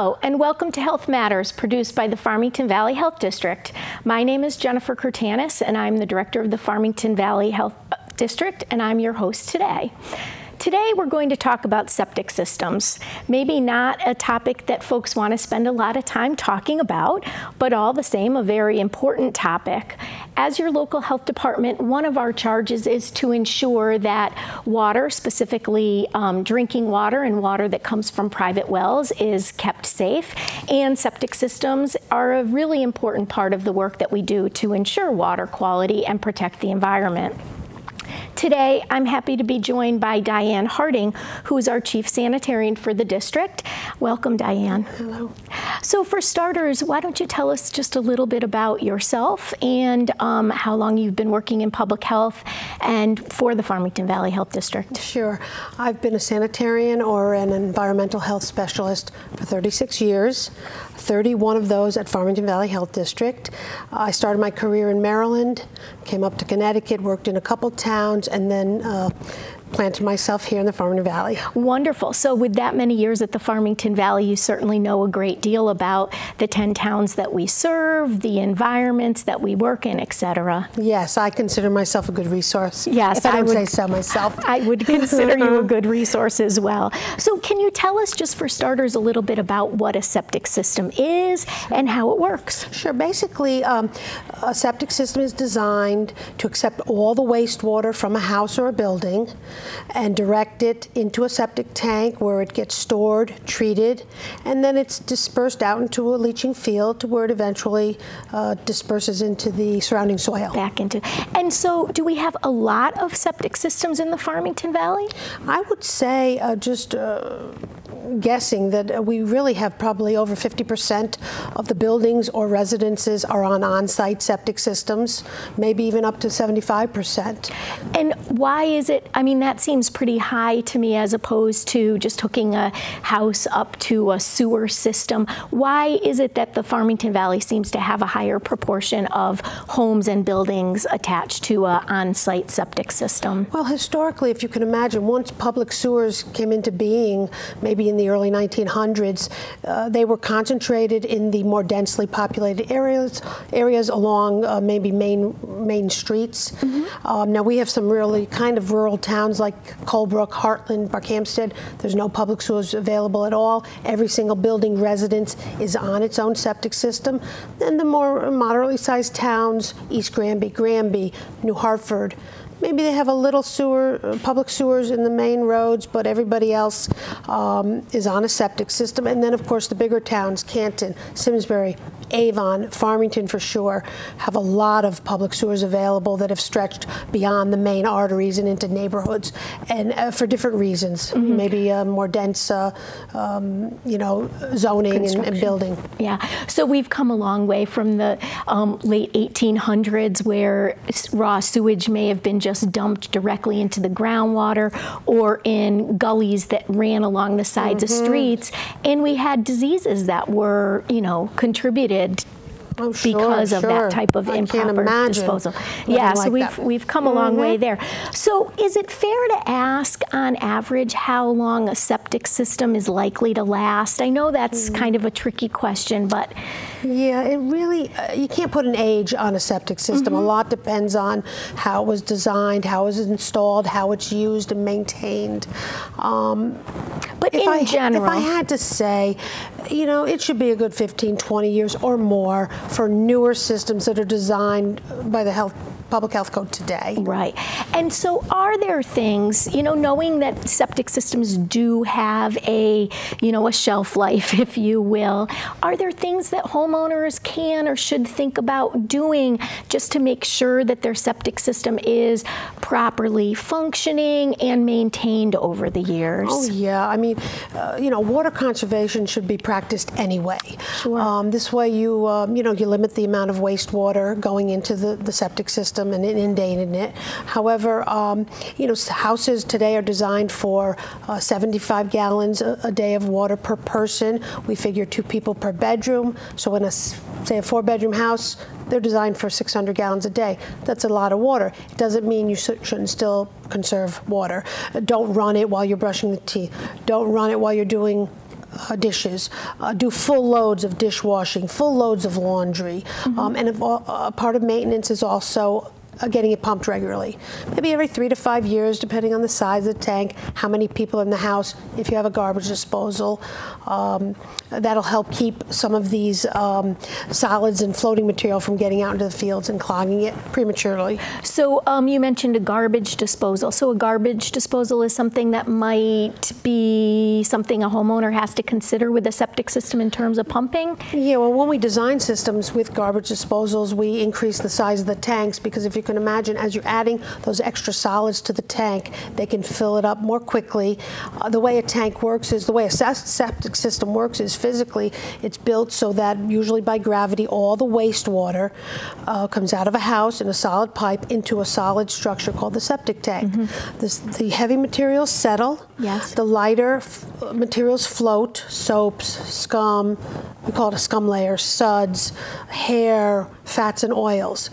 Hello, and welcome to Health Matters, produced by the Farmington Valley Health District. My name is Jennifer Curtanis, and I'm the director of the Farmington Valley Health District, and I'm your host today. Today, we're going to talk about septic systems. Maybe not a topic that folks want to spend a lot of time talking about, but all the same, a very important topic. As your local health department, one of our charges is to ensure that water, specifically drinking water and water that comes from private wells, is kept safe. And septic systems are a really important part of the work that we do to ensure water quality and protect the environment. Today, I'm happy to be joined by Diane Harding, who is our Chief Sanitarian for the district. Welcome, Diane. Hello. So for starters, why don't you tell us just a little bit about yourself and how long you've been working in public health and for the Farmington Valley Health District? Sure. I've been a sanitarian or an environmental health specialist for 36 years, 31 of those at Farmington Valley Health District. I started my career in Maryland, came up to Connecticut, worked in a couple towns, and then planted myself here in the Farmington Valley. Wonderful. So with that many years at the Farmington Valley, you certainly know a great deal about the 10 towns that we serve, the environments that we work in, etc. Yes, I consider myself a good resource. Yes, if I don't say so myself. I would consider you a good resource as well. So can you tell us, just for starters, a little bit about what a septic system is and how it works? Sure. Basically, a septic system is designed to accept all the wastewater from a house or a building and direct it into a septic tank where it gets stored, treated, and then it's dispersed out into a leaching field to where it eventually disperses into the surrounding soil. Back into. And so do we have a lot of septic systems in the Farmington Valley? I would say, guessing that we really have probably over 50% of the buildings or residences are on-site septic systems, maybe even up to 75%. And why is it, I mean, that seems pretty high to me as opposed to just hooking a house up to a sewer system. Why is it that the Farmington Valley seems to have a higher proportion of homes and buildings attached to an on-site septic system? Well, historically, if you can imagine, once public sewers came into being, maybe in the early 1900s, they were concentrated in the more densely populated areas along maybe main streets. Mm-hmm. Now we have some really kind of rural towns like Colebrook, Heartland, Barkhamsted. There's no public sewers available at all. Every single building residence is on its own septic system. Then the more moderately sized towns, East Granby, New Hartford, maybe they have a little public sewers in the main roads, but everybody else is on a septic system. And then, of course, the bigger towns, Canton, Simsbury, Avon, Farmington for sure, have a lot of public sewers available that have stretched beyond the main arteries and into neighborhoods, and for different reasons. Mm-hmm. Maybe more dense, zoning and building. Yeah. So we've come a long way from the late 1800s, where raw sewage may have been just dumped directly into the groundwater or in gullies that ran along the sides mm-hmm. of streets, and we had diseases that were, contributed because of that type of improper disposal. Yeah, so we've come a long way there. So is it fair to ask, on average, how long a septic system is likely to last? I know that's kind of a tricky question, but... Yeah, it really, you can't put an age on a septic system. Mm-hmm. A lot depends on how it was designed, how it was installed, how it's used and maintained. But in general... If I had to say, it should be a good 15, 20 years or more for newer systems that are designed by the Public Health Code today. Right. And so are there things, knowing that septic systems do have a shelf life, if you will, are there things that homeowners can or should think about doing just to make sure that their septic system is properly functioning and maintained over the years? Oh, yeah. I mean, water conservation should be practiced anyway. Sure. This way you limit the amount of wastewater going into the septic system and inundating it. However, houses today are designed for 75 gallons a day of water per person. We figure 2 people per bedroom. So in say a 4-bedroom house, they're designed for 600 gallons a day. That's a lot of water. It doesn't mean you shouldn't still conserve water. Don't run it while you're brushing the teeth. Don't run it while you're doing dishes, do full loads of dishwashing, full loads of laundry, and a part of maintenance is also getting it pumped regularly. Maybe every 3 to 5 years, depending on the size of the tank, how many people in the house, if you have a garbage disposal. That'll help keep some of these solids and floating material from getting out into the fields and clogging it prematurely. So you mentioned a garbage disposal. So a garbage disposal is something that might be something a homeowner has to consider with a septic system in terms of pumping? Yeah, well, when we design systems with garbage disposals, we increase the size of the tanks because if you can imagine, as you're adding those extra solids to the tank, they can fill it up more quickly. The way a tank works is, the way a septic system works is physically, it's built so that usually by gravity, all the wastewater comes out of a house in a solid pipe into a solid structure called the septic tank. The heavy materials settle. Yes. The lighter materials float, soaps, scum, we call it a scum layer, suds, hair, fats and oils.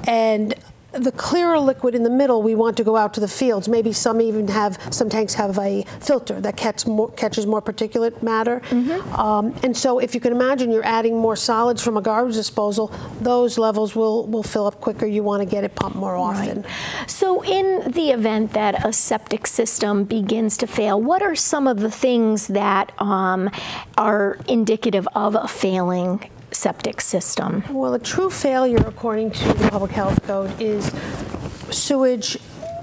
And the clearer liquid in the middle, we want to go out to the fields. Maybe some tanks have a filter that catches more particulate matter. And so if you can imagine you're adding more solids from a garbage disposal, those levels will fill up quicker. You want to get it pumped more often. Right. So in the event that a septic system begins to fail, what are some of the things that are indicative of a failing septic system? Well, a true failure, according to the Public Health Code, is sewage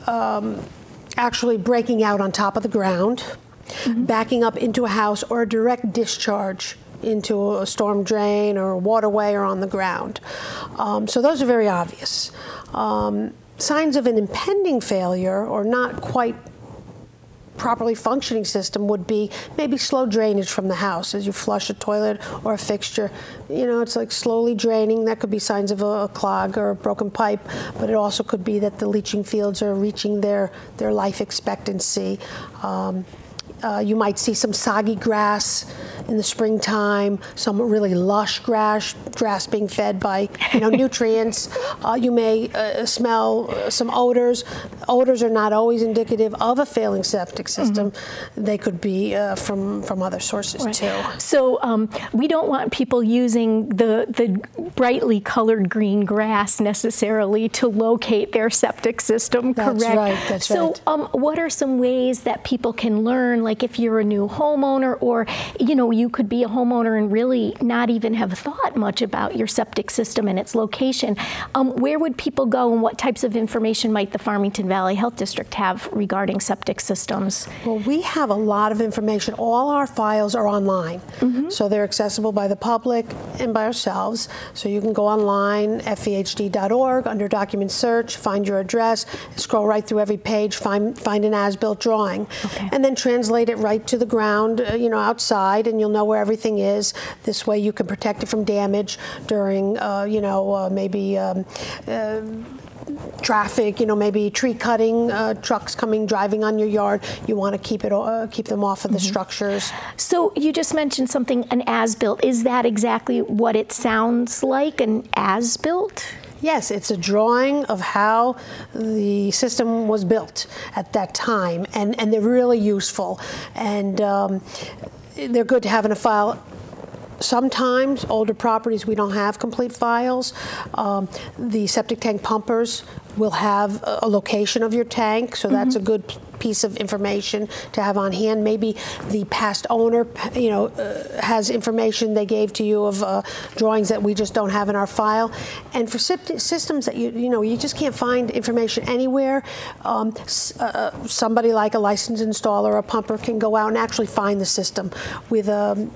actually breaking out on top of the ground, backing up into a house, or a direct discharge into a storm drain or a waterway or on the ground. So those are very obvious. Signs of an impending failure or not quite properly functioning system would be maybe slow drainage from the house as you flush a toilet or a fixture. You know, it's like slowly draining. That could be signs of a clog or a broken pipe, but it also could be that the leaching fields are reaching their life expectancy. You might see some soggy grass in the springtime, some really lush grass being fed by nutrients. You may smell some odors. Odors are not always indicative of a failing septic system. They could be from other sources too. So we don't want people using the brightly colored green grass necessarily to locate their septic system, correct? That's right, that's right. So what are some ways that people can learn, like if you're a new homeowner, or you could be a homeowner and really not even have thought much about your septic system and its location. Where would people go, and what types of information might the Farmington Valley Health District have regarding septic systems? Well, we have a lot of information. All our files are online, so they're accessible by the public and by ourselves. So you can go online, fehd.org, under document search, find your address, scroll right through every page, find an as-built drawing, and then translate it right to the ground, outside, and you'll know where everything is. This way you can protect it from damage during, maybe traffic, maybe tree cutting, trucks driving on your yard. You want to keep them off of the structures. So you just mentioned something, an as-built. Is that exactly what it sounds like, an as-built? Yes, it's a drawing of how the system was built at that time, and they're really useful, and they're good to have in a file. Sometimes, older properties, we don't have complete files. The septic tank pumpers will have a location of your tank, so that's a good piece of information to have on hand. Maybe the past owner, has information they gave to you of drawings that we just don't have in our file. And for systems that you just can't find information anywhere, somebody like a licensed installer or a pumper can go out and actually find the system with a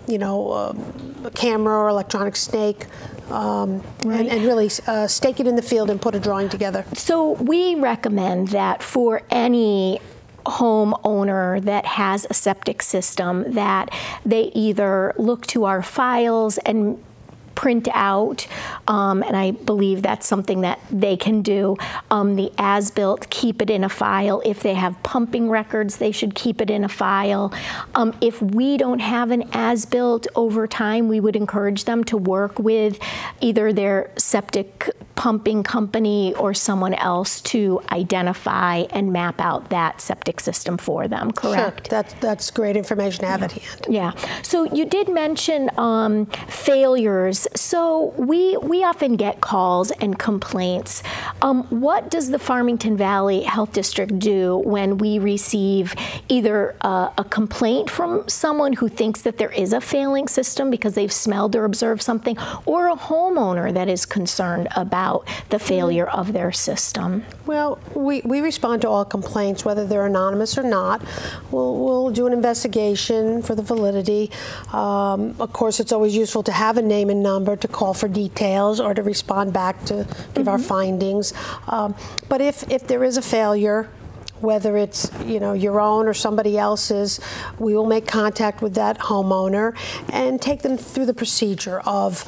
camera or electronic stake. And really stake it in the field and put a drawing together. So we recommend that for any homeowner that has a septic system, that they either look to our files and print out, and I believe that's something that they can do. The as-built, keep it in a file. If they have pumping records, they should keep it in a file. If we don't have an as-built over time, we would encourage them to work with either their septic pumping company or someone else to identify and map out that septic system for them, correct? Sure, that's great information to have at hand. Yeah. So you did mention failures. So we often get calls and complaints. What does the Farmington Valley Health District do when we receive either a complaint from someone who thinks that there is a failing system because they've smelled or observed something, or a homeowner that is concerned about the failure of their system? Well, we respond to all complaints, whether they're anonymous or not. We'll do an investigation for the validity. Of course, it's always useful to have a name and number to call for details or to respond back to give our findings. But if there is a failure, whether it's your own or somebody else's, we will make contact with that homeowner and take them through the procedure of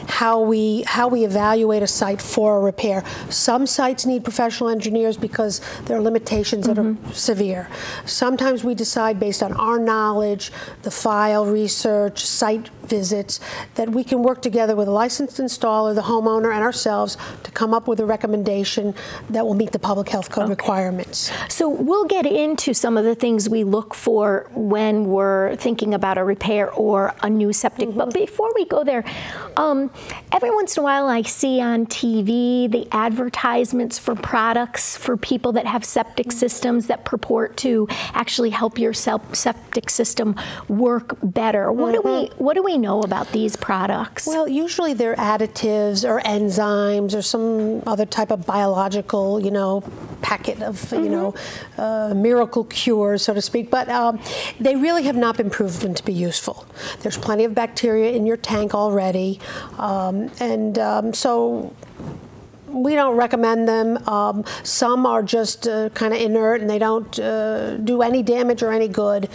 how we evaluate a site for a repair. Some sites need professional engineers because there are limitations that are severe. Sometimes we decide based on our knowledge, the file research, site visits, that we can work together with a licensed installer, the homeowner, and ourselves to come up with a recommendation that will meet the public health code requirements. So we'll get into some of the things we look for when we're thinking about a repair or a new septic. But before we go there, every once in a while I see on TV the advertisements for products for people that have septic systems that purport to actually help your septic system work better. What do we know about these products? Well, usually they're additives or enzymes or some other type of biological, packet of, miracle cures, so to speak. But they really have not been proven to be useful. There's plenty of bacteria in your tank already, so we don't recommend them. Some are just kind of inert and they don't do any damage or any good.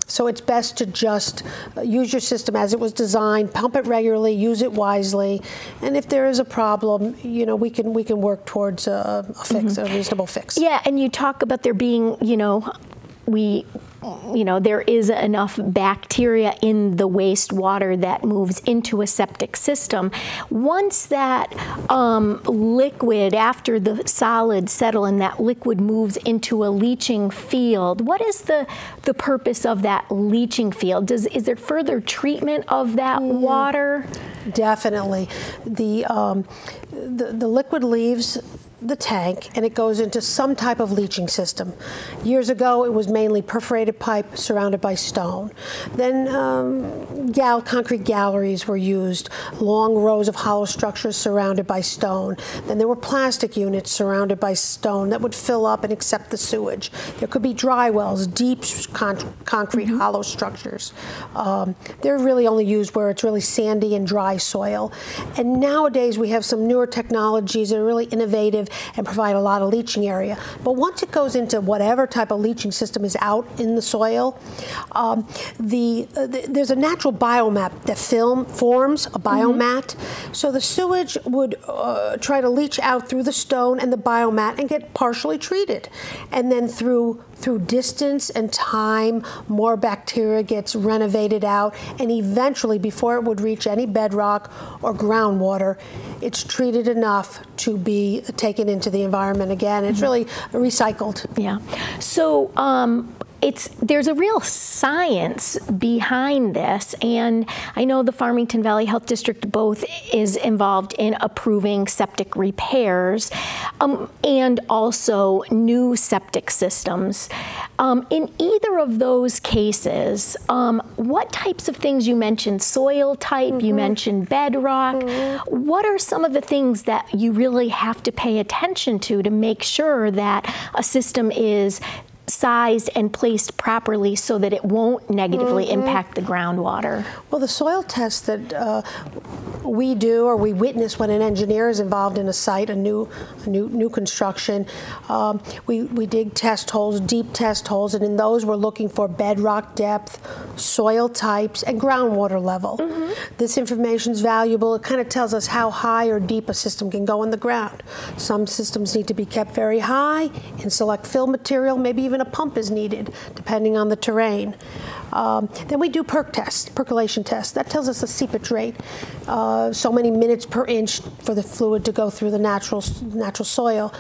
So it's best to just use your system as it was designed, pump it regularly, use it wisely, and if there is a problem, we can work towards a fix, a reasonable fix. Yeah, and you talk about there being, there is enough bacteria in the wastewater that moves into a septic system. Once that liquid, after the solids settle and that liquid moves into a leaching field, what is the purpose of that leaching field? Is there further treatment of that water? Definitely. The liquid leaves the tank and it goes into some type of leaching system. Years ago it was mainly perforated pipe surrounded by stone. Then concrete galleries were used, long rows of hollow structures surrounded by stone. Then there were plastic units surrounded by stone that would fill up and accept the sewage. There could be dry wells, deep concrete hollow structures. They're really only used where it's really sandy and dry soil. And nowadays we have some newer technologies that are really innovative and provide a lot of leaching area. But once it goes into whatever type of leaching system is out in the soil, there's a natural biomap that forms a biomat. So the sewage would try to leach out through the stone and the biomat and get partially treated. And then through distance and time, more bacteria gets renovated out, and eventually, before it would reach any bedrock or groundwater, it's treated enough to be taken into the environment again. It's really recycled. Yeah. So there's a real science behind this, and I know the Farmington Valley Health District both is involved in approving septic repairs and also new septic systems. In either of those cases, what types of things you mentioned? Soil type, you mentioned bedrock. What are some of the things that you really have to pay attention to make sure that a system is sized and placed properly so that it won't negatively impact the groundwater? Well, the soil tests that we do or we witness when an engineer is involved in a site, a new construction, we dig test holes, deep test holes, and in those we're looking for bedrock depth, soil types, and groundwater level. This information is valuable. It kind of tells us how high or deep a system can go in the ground. Some systems need to be kept very high in select fill material, maybe even a pump is needed, depending on the terrain. Then we do percolation tests. That tells us the seepage rate, so many minutes per inch for the fluid to go through the natural soil.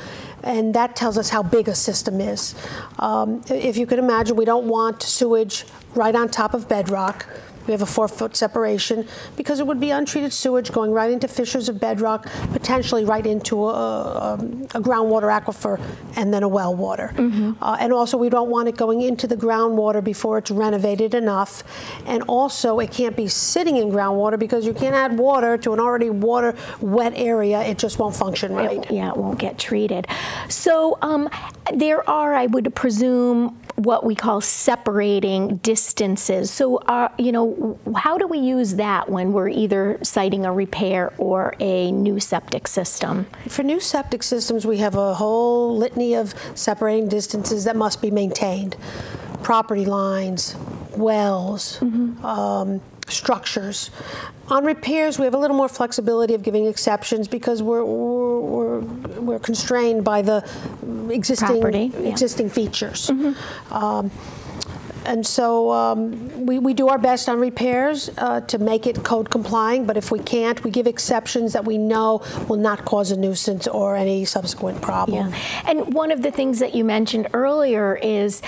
And that tells us how big a system is. If you can imagine, we don't want sewage right on top of bedrock. We have a 4-foot separation because it would be untreated sewage going right into fissures of bedrock, potentially right into a groundwater aquifer and then a well water. And also we don't want it going into the groundwater before it's renovated enough. And also it can't be sitting in groundwater because you can't add water to an already wet area. It just won't function right. It won't get treated. So there are, I would presume, what we call separating distances. So, how do we use that when we're either citing a repair or a new septic system? For new septic systems, we have a whole litany of separating distances that must be maintained. Property lines, wells, structures. On repairs, we have a little more flexibility of giving exceptions because we're constrained by the existing features. And so we do our best on repairs to make it code complying, but if we can't, we give exceptions that we know will not cause a nuisance or any subsequent problem. And one of the things that you mentioned earlier is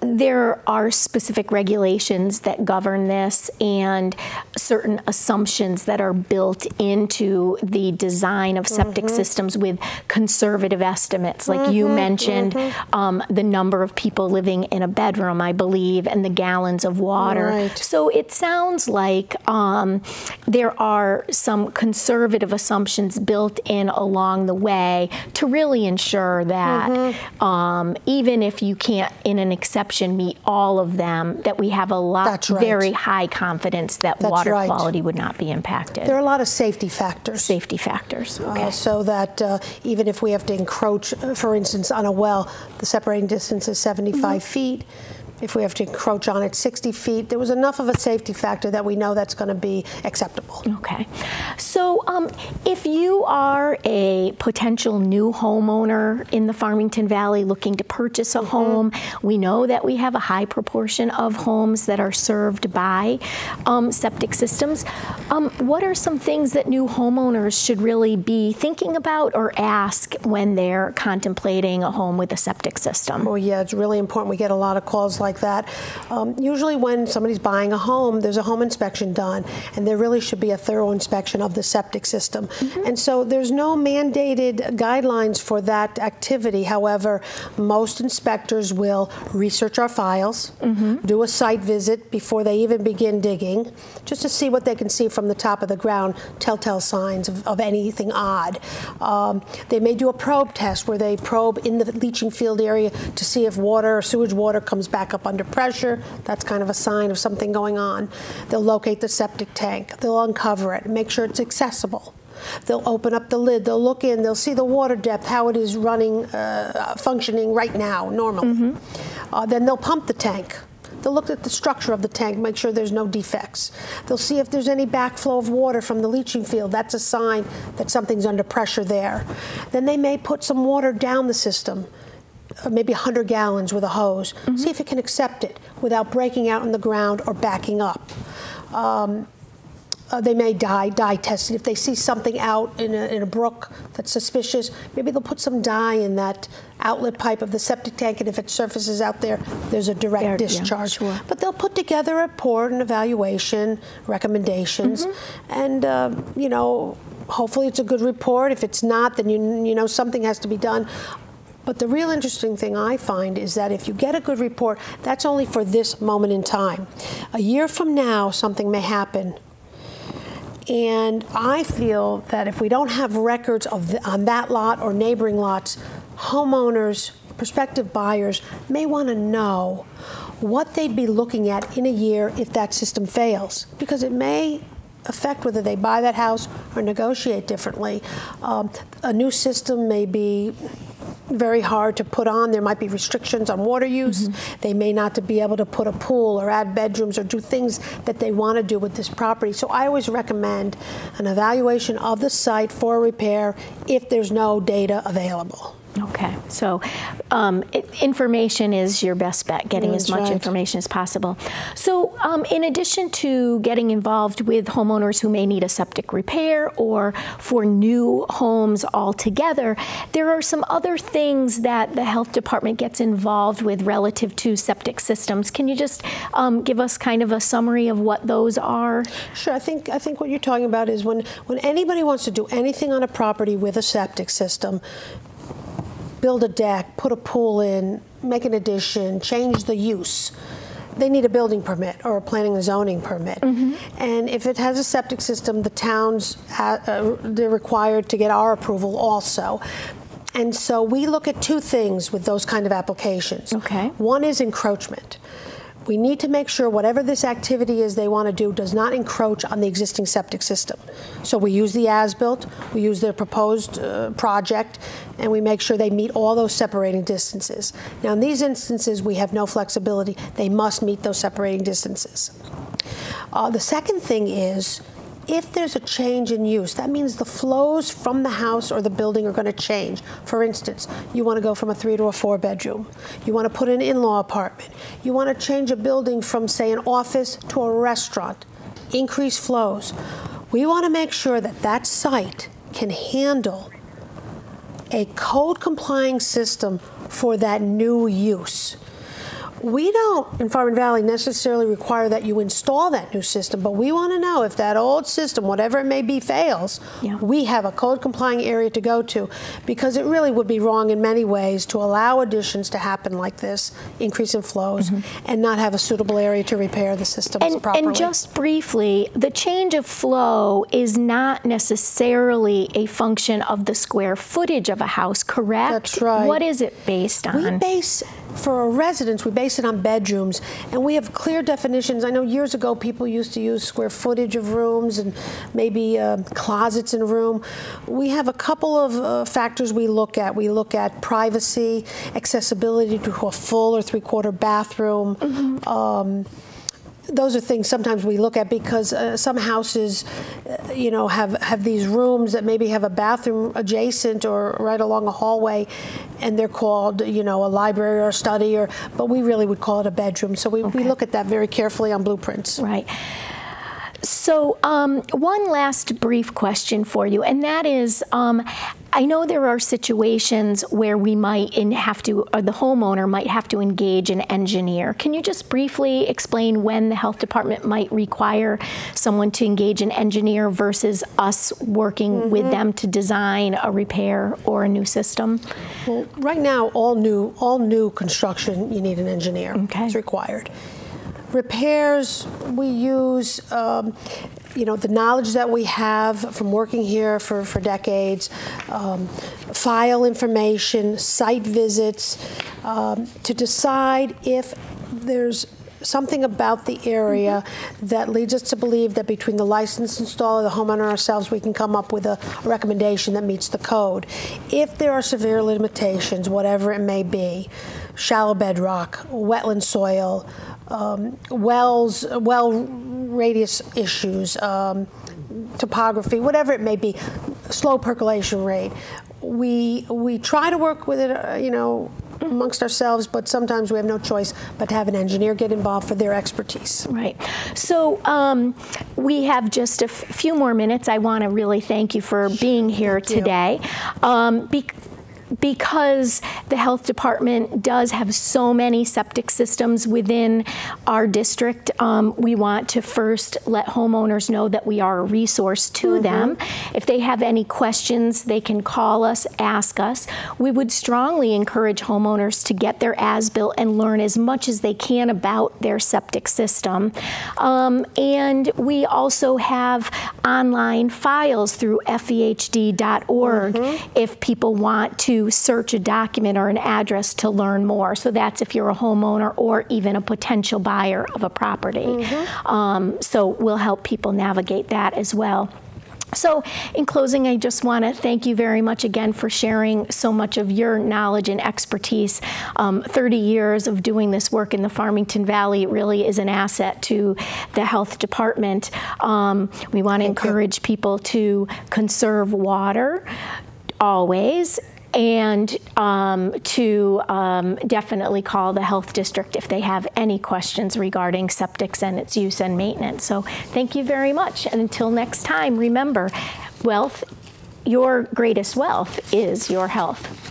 there are specific regulations that govern this and certain assumptions that are built into the design of septic systems with conservative estimates. Like you mentioned, the number of people living in a bedroom, I believe, and the gallons of water. Right. So it sounds like there are some conservative assumptions built in along the way to really ensure that even if you can't, in an exception, meet all of them, that we have a lot, very high confidence that water quality would not be impacted. There are a lot of safety factors. Safety factors, okay. So that even if we have to encroach, for instance, on a well, the separating distance is 75 feet. If we have to encroach on it 60 feet, there was enough of a safety factor that we know that's going to be acceptable. Okay. So if you are a potential new homeowner in the Farmington Valley looking to purchase a home, we know that we have a high proportion of homes that are served by septic systems. What are some things that new homeowners should really be thinking about or ask when they're contemplating a home with a septic system? Oh yeah, it's really important. We get a lot of calls like that. Usually when somebody's buying a home, there's a home inspection done, and there really should be a thorough inspection of the septic system. And so there's no mandated guidelines for that activity. However, most inspectors will research our files, do a site visit before they even begin digging, just to see what they can see from the top of the ground, telltale signs of anything odd. They may do a probe test where they probe in the leaching field area to see if water or sewage water comes back up under pressure. That's kind of a sign of something going on. They'll locate the septic tank. They'll uncover it, make sure it's accessible. They'll open up the lid. They'll look in. They'll see the water depth, how it is running, functioning right now, normally. Then they'll pump the tank. They'll look at the structure of the tank, make sure there's no defects. They'll see if there's any backflow of water from the leaching field. That's a sign that something's under pressure there. Then they may put some water down the system, maybe 100 gallons with a hose. See if it can accept it without breaking out in the ground or backing up. They may dye test it. If they see something out in a brook that's suspicious, maybe they'll put some dye in that outlet pipe of the septic tank, and if it surfaces out there, there's a direct discharge. But they'll put together a report, an evaluation, recommendations, and you know, hopefully it's a good report. If it's not, then you know something has to be done. But the real interesting thing I find is that if you get a good report, that's only for this moment in time. A year from now, something may happen. And I feel that if we don't have records on that lot or neighboring lots, homeowners, prospective buyers may want to know what they'd be looking at in a year if that system fails, because it may affect whether they buy that house or negotiate differently. A new system may be very hard to put on. There might be restrictions on water use. They may not be able to put a pool or add bedrooms or do things that they want to do with this property. So I always recommend an evaluation of the site for repair if there's no data available. Okay, so information is your best bet, getting as much information as possible. So in addition to getting involved with homeowners who may need a septic repair or for new homes altogether, there are some other things that the health department gets involved with relative to septic systems. Can you just give us kind of a summary of what those are? Sure. I think what you're talking about is when anybody wants to do anything on a property with a septic system, build a deck, put a pool in, make an addition, change the use, they need a building permit or a planning and zoning permit. And if it has a septic system, the towns, they're required to get our approval also. And so we look at two things with those kind of applications. Okay. One is encroachment. We need to make sure whatever this activity is they want to do does not encroach on the existing septic system. So we use the as-built, we use their proposed project, and we make sure they meet all those separating distances. Now, in these instances, we have no flexibility. They must meet those separating distances. The second thing is, if there's a change in use, that means the flows from the house or the building are going to change. For instance, you want to go from a 3 to a 4 bedroom. You want to put an in-law apartment. You want to change a building from, say, an office to a restaurant. Increase flows. We want to make sure that that site can handle a code-complying system for that new use. We don't, in Farmington Valley, necessarily require that you install that new system, but we want to know if that old system, whatever it may be, fails, we have a code-complying area to go to, because it really would be wrong in many ways to allow additions to happen like this, increase in flows, and not have a suitable area to repair the systems properly. And just briefly, the change of flow is not necessarily a function of the square footage of a house, correct? That's right. What is it based on? For our residents, we base it on bedrooms, and we have clear definitions. I know years ago people used to use square footage of rooms and maybe closets in a room. We have a couple of factors we look at. We look at privacy, accessibility to a full or three-quarter bathroom. Those are things sometimes we look at because some houses, have these rooms that maybe have a bathroom adjacent or right along a hallway, and they're called, a library or a study, but we really would call it a bedroom. So we look at that very carefully on blueprints. Right. So one last brief question for you, and that is, I know there are situations where we might have to, or the homeowner might have to engage an engineer. Can you just briefly explain when the health department might require someone to engage an engineer versus us working with them to design a repair or a new system? Well, right now, all new construction, you need an engineer. It's required. Repairs, we use, the knowledge that we have from working here for decades, file information, site visits, to decide if there's something about the area that leads us to believe that between the licensed installer, the homeowner, ourselves, we can come up with a recommendation that meets the code. If there are severe limitations, whatever it may be, shallow bedrock, wetland soil, well radius issues, topography, whatever it may be, slow percolation rate. We try to work with it, amongst ourselves, but sometimes we have no choice but to have an engineer get involved for their expertise. Right. So we have just a few more minutes. I want to really thank you for being here today. Because the health department does have so many septic systems within our district, we want to first let homeowners know that we are a resource to them. If they have any questions, they can call us, ask us. We would strongly encourage homeowners to get their as-built and learn as much as they can about their septic system. And we also have online files through fehd.org if people want to search a document or an address to learn more. So that's if you're a homeowner or even a potential buyer of a property. So we'll help people navigate that as well. So in closing, I just want to thank you very much again for sharing so much of your knowledge and expertise. 30 years of doing this work in the Farmington Valley really is an asset to the health department. We want to encourage people to conserve water always, and to definitely call the health district if they have any questions regarding septics and its use and maintenance. So thank you very much. And until next time, remember, your greatest wealth is your health.